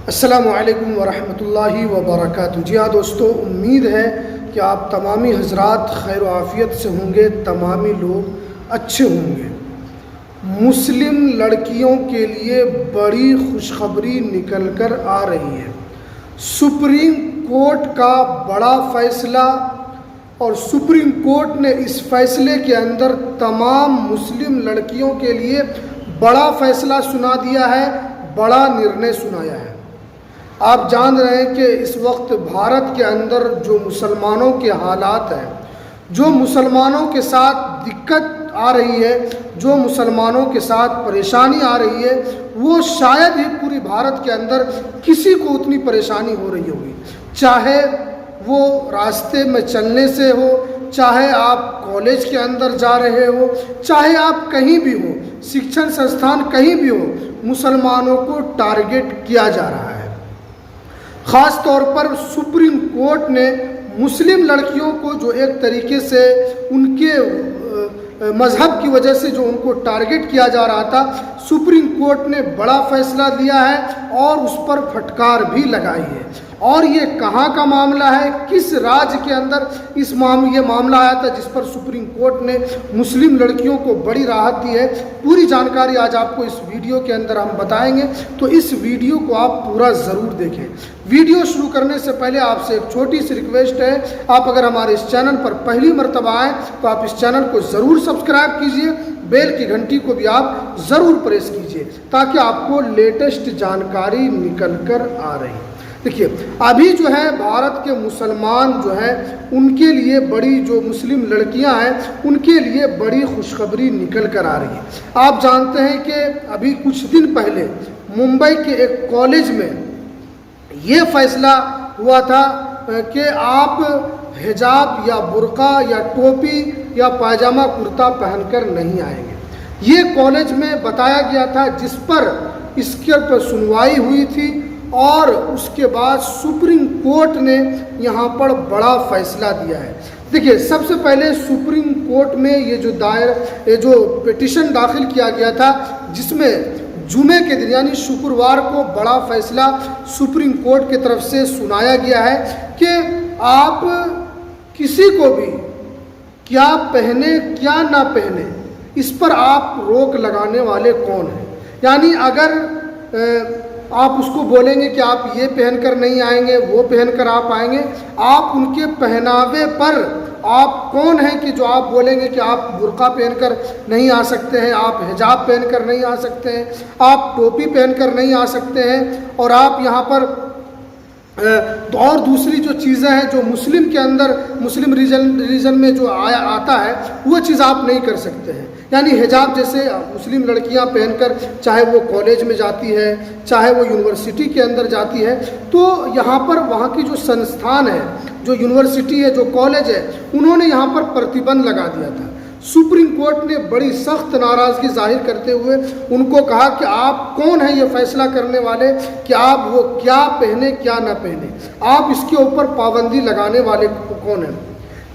अस्सलामु अलैकुम वरहमतुल्लाहि वबरकातुहू। जी हाँ दोस्तों, उम्मीद है कि आप तमामी हजरात खैर आफ़ियत से होंगे, तमामी लोग अच्छे होंगे। मुस्लिम लड़कियों के लिए बड़ी खुशखबरी निकल कर आ रही है। सुप्रीम कोर्ट का बड़ा फैसला, और सुप्रीम कोर्ट ने इस फैसले के अंदर तमाम मुस्लिम लड़कियों के लिए बड़ा फैसला सुना दिया है, बड़ा निर्णय सुनाया है। आप जान रहे हैं कि इस वक्त भारत के अंदर जो मुसलमानों के हालात हैं, जो मुसलमानों के साथ दिक्कत आ रही है, जो मुसलमानों के साथ परेशानी आ रही है, वो शायद ही पूरी भारत के अंदर किसी को उतनी परेशानी हो रही होगी। चाहे वो रास्ते में चलने से हो, चाहे आप कॉलेज के अंदर जा रहे हो, चाहे आप कहीं भी हो, शिक्षण संस्थान कहीं भी हो, मुसलमानों को टारगेट किया जा रहा है। ख़ास तौर पर सुप्रीम कोर्ट ने मुस्लिम लड़कियों को जो एक तरीके से उनके मज़हब की वजह से जो उनको टारगेट किया जा रहा था, सुप्रीम कोर्ट ने बड़ा फैसला दिया है और उस पर फटकार भी लगाई है। और ये कहाँ का मामला है, किस राज्य के अंदर ये मामला आया था जिस पर सुप्रीम कोर्ट ने मुस्लिम लड़कियों को बड़ी राहत दी है, पूरी जानकारी आज आपको इस वीडियो के अंदर हम बताएंगे। तो इस वीडियो को आप पूरा ज़रूर देखें। वीडियो शुरू करने से पहले आपसे एक छोटी सी रिक्वेस्ट है, आप अगर हमारे इस चैनल पर पहली मर्तबा आएँ तो आप इस चैनल को ज़रूर सब्सक्राइब कीजिए, बेल की घंटी को भी आप ज़रूर प्रेस कीजिए ताकि आपको लेटेस्ट जानकारी निकल कर आ रही। देखिए, अभी जो है भारत के मुसलमान जो हैं उनके लिए बड़ी, जो मुस्लिम लड़कियां हैं उनके लिए बड़ी खुशखबरी निकल कर आ रही है। आप जानते हैं कि अभी कुछ दिन पहले मुंबई के एक कॉलेज में ये फैसला हुआ था कि आप हिजाब या बुर्का या टोपी या पायजामा कुर्ता पहनकर नहीं आएंगे। ये कॉलेज में बताया गया था, जिस पर इसके पर सुनवाई हुई थी और उसके बाद सुप्रीम कोर्ट ने यहाँ पर बड़ा फैसला दिया है। देखिए, सबसे पहले सुप्रीम कोर्ट में ये जो पिटीशन दाखिल किया गया था, जिसमें जुमे के दिन यानी शुक्रवार को बड़ा फैसला सुप्रीम कोर्ट की तरफ से सुनाया गया है कि आप किसी को भी क्या पहने क्या ना पहने, इस पर आप रोक लगाने वाले कौन हैं। यानी अगर आप उसको बोलेंगे कि आप ये पहनकर नहीं आएंगे, वो पहनकर आप आएंगे, आप उनके पहनावे पर आप कौन हैं कि जो आप बोलेंगे कि आप बुर्का पहनकर नहीं आ सकते हैं, आप हिजाब पहनकर नहीं आ सकते हैं, आप टोपी पहनकर नहीं आ सकते हैं, और आप यहाँ पर तो और दूसरी जो चीज़ें हैं जो मुस्लिम के अंदर, मुस्लिम रीजन में जो आता है, वो चीज़ आप नहीं कर सकते हैं। यानी हिजाब जैसे मुस्लिम लड़कियां पहनकर चाहे वो कॉलेज में जाती है, चाहे वो यूनिवर्सिटी के अंदर जाती है, तो यहाँ पर वहाँ की जो संस्थान है, जो यूनिवर्सिटी है, जो कॉलेज है, उन्होंने यहाँ पर प्रतिबंध लगा दिया था। सुप्रीम कोर्ट ने बड़ी सख्त नाराज़गी जाहिर करते हुए उनको कहा कि आप कौन हैं ये फैसला करने वाले कि आप वो क्या पहने क्या ना पहने, आप इसके ऊपर पाबंदी लगाने वाले कौन हैं।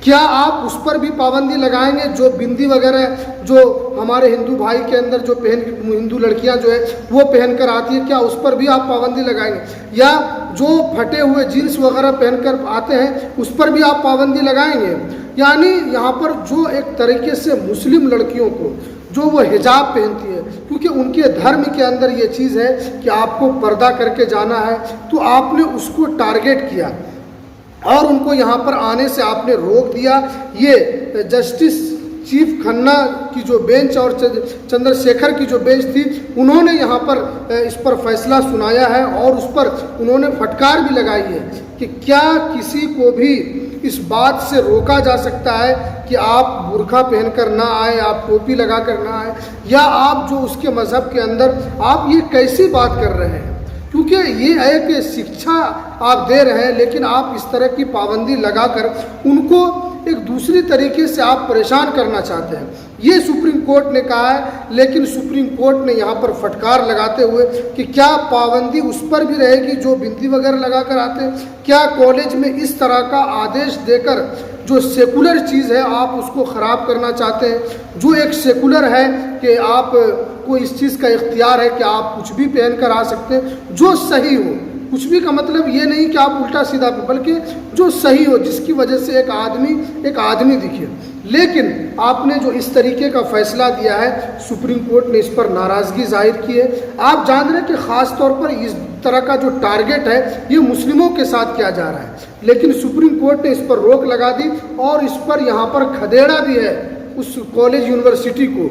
क्या आप उस पर भी पाबंदी लगाएंगे जो बिंदी वगैरह जो हमारे हिंदू भाई के अंदर जो हिंदू लड़कियां जो है वो पहनकर आती है, क्या उस पर भी आप पाबंदी लगाएंगे, या जो फटे हुए जीन्स वगैरह पहनकर आते हैं उस पर भी आप पाबंदी लगाएंगे। यानी यहाँ पर जो एक तरीके से मुस्लिम लड़कियों को जो वो हिजाब पहनती है, क्योंकि उनके धर्म के अंदर ये चीज़ है कि आपको पर्दा करके जाना है, तो आपने उसको टारगेट किया और उनको यहाँ पर आने से आपने रोक दिया। ये जस्टिस चीफ खन्ना की जो बेंच और चंद्रशेखर की जो बेंच थी, उन्होंने यहाँ पर इस पर फैसला सुनाया है और उस पर उन्होंने फटकार भी लगाई है कि क्या किसी को भी इस बात से रोका जा सकता है कि आप बुर्का पहनकर ना आए, आप टोपी लगा कर ना आए, या आप जो उसके मज़हब के अंदर आप ये कैसी बात कर रहे हैं। क्योंकि ये है कि शिक्षा आप दे रहे हैं, लेकिन आप इस तरह की पाबंदी लगाकर उनको एक दूसरी तरीके से आप परेशान करना चाहते हैं। ये सुप्रीम कोर्ट ने कहा है, लेकिन सुप्रीम कोर्ट ने यहाँ पर फटकार लगाते हुए कि क्या पाबंदी उस पर भी रहेगी जो बिंदी वगैरह लगा कर आते हैं, क्या कॉलेज में इस तरह का आदेश देकर जो सेकुलर चीज़ है आप उसको ख़राब करना चाहते हैं, जो एक सेकुलर है कि आप को इस चीज़ का इख्तियार है कि आप कुछ भी पहन कर आ सकते हैं, जो सही हो, कुछ भी का मतलब ये नहीं कि आप उल्टा सीधा, बल्कि जो सही हो, जिसकी वजह से एक आदमी दिखे। लेकिन आपने जो इस तरीके का फैसला दिया है, सुप्रीम कोर्ट ने इस पर नाराज़गी जाहिर की है। आप जान रहे हैं कि ख़ास तौर पर इस तरह का जो टारगेट है ये मुस्लिमों के साथ किया जा रहा है, लेकिन सुप्रीम कोर्ट ने इस पर रोक लगा दी और इस पर यहाँ पर खदेड़ा भी है उस कॉलेज यूनिवर्सिटी को।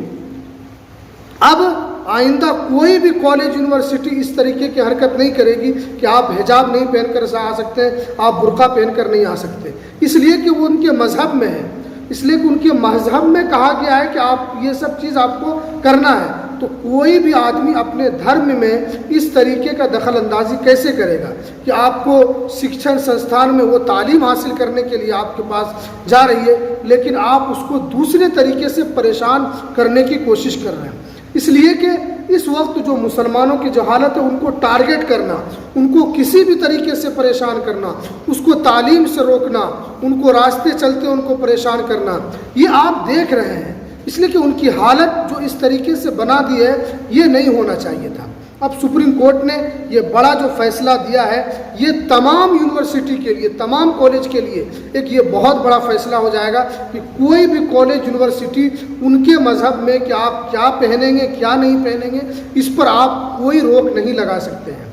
अब आइंदा कोई भी कॉलेज यूनिवर्सिटी इस तरीके की हरकत नहीं करेगी कि आप हिजाब नहीं पहनकर आ सकते हैं, आप बुर्का पहनकर नहीं आ सकते, इसलिए कि वो उनके मज़हब में है, इसलिए कि उनके मज़हब में कहा गया है कि आप ये सब चीज़ आपको करना है। तो कोई भी आदमी अपने धर्म में इस तरीके का दखल अंदाजी कैसे करेगा कि आपको शिक्षण संस्थान में वो तालीम हासिल करने के लिए आपके पास जा रही है, लेकिन आप उसको दूसरे तरीके से परेशान करने की कोशिश कर रहे हैं। इसलिए कि इस वक्त जो मुसलमानों की जो हालत है उनको टारगेट करना, उनको किसी भी तरीके से परेशान करना, उसको तालीम से रोकना, उनको रास्ते चलते उनको परेशान करना, ये आप देख रहे हैं। इसलिए कि उनकी हालत जो इस तरीके से बना दी है ये नहीं होना चाहिए था। अब सुप्रीम कोर्ट ने ये बड़ा जो फैसला दिया है ये तमाम यूनिवर्सिटी के लिए, तमाम कॉलेज के लिए एक ये बहुत बड़ा फैसला हो जाएगा कि कोई भी कॉलेज यूनिवर्सिटी उनके मज़हब में कि आप क्या पहनेंगे क्या नहीं पहनेंगे, इस पर आप कोई रोक नहीं लगा सकते हैं।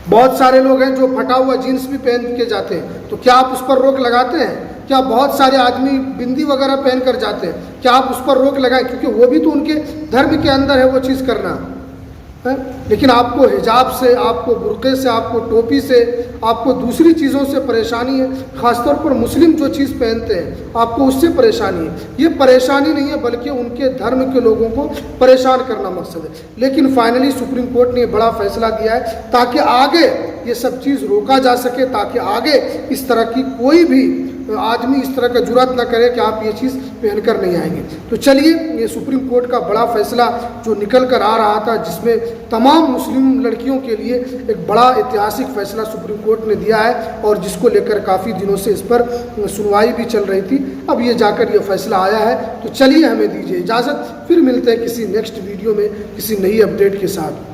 बहुत सारे लोग हैं जो फटा हुआ जीन्स भी पहन के जाते हैं, तो क्या आप उस पर रोक लगाते हैं? क्या बहुत सारे आदमी बिंदी वगैरह पहन कर जाते हैं, क्या आप उस पर रोक लगाएं? क्योंकि वो भी तो उनके धर्म के अंदर है वो चीज़ करना है। लेकिन आपको हिजाब से, आपको बुर्के से, आपको टोपी से, आपको दूसरी चीज़ों से परेशानी है। ख़ासतौर पर मुस्लिम जो चीज़ पहनते हैं आपको उससे परेशानी है। ये परेशानी नहीं है बल्कि उनके धर्म के लोगों को परेशान करना मकसद है। लेकिन फाइनली सुप्रीम कोर्ट ने बड़ा फैसला दिया है ताकि आगे ये सब चीज़ रोका जा सके, ताकि आगे इस तरह की कोई भी आदमी इस तरह का जुर्रत ना करे कि आप ये चीज़ पहनकर नहीं आएंगे। तो चलिए, ये सुप्रीम कोर्ट का बड़ा फैसला जो निकल कर आ रहा था, जिसमें तमाम मुस्लिम लड़कियों के लिए एक बड़ा ऐतिहासिक फैसला सुप्रीम कोर्ट ने दिया है और जिसको लेकर काफ़ी दिनों से इस पर सुनवाई भी चल रही थी। अब ये जाकर ये फैसला आया है। तो चलिए, हमें दीजिए इजाज़त, फिर मिलते हैं किसी नेक्स्ट वीडियो में किसी नई अपडेट के साथ।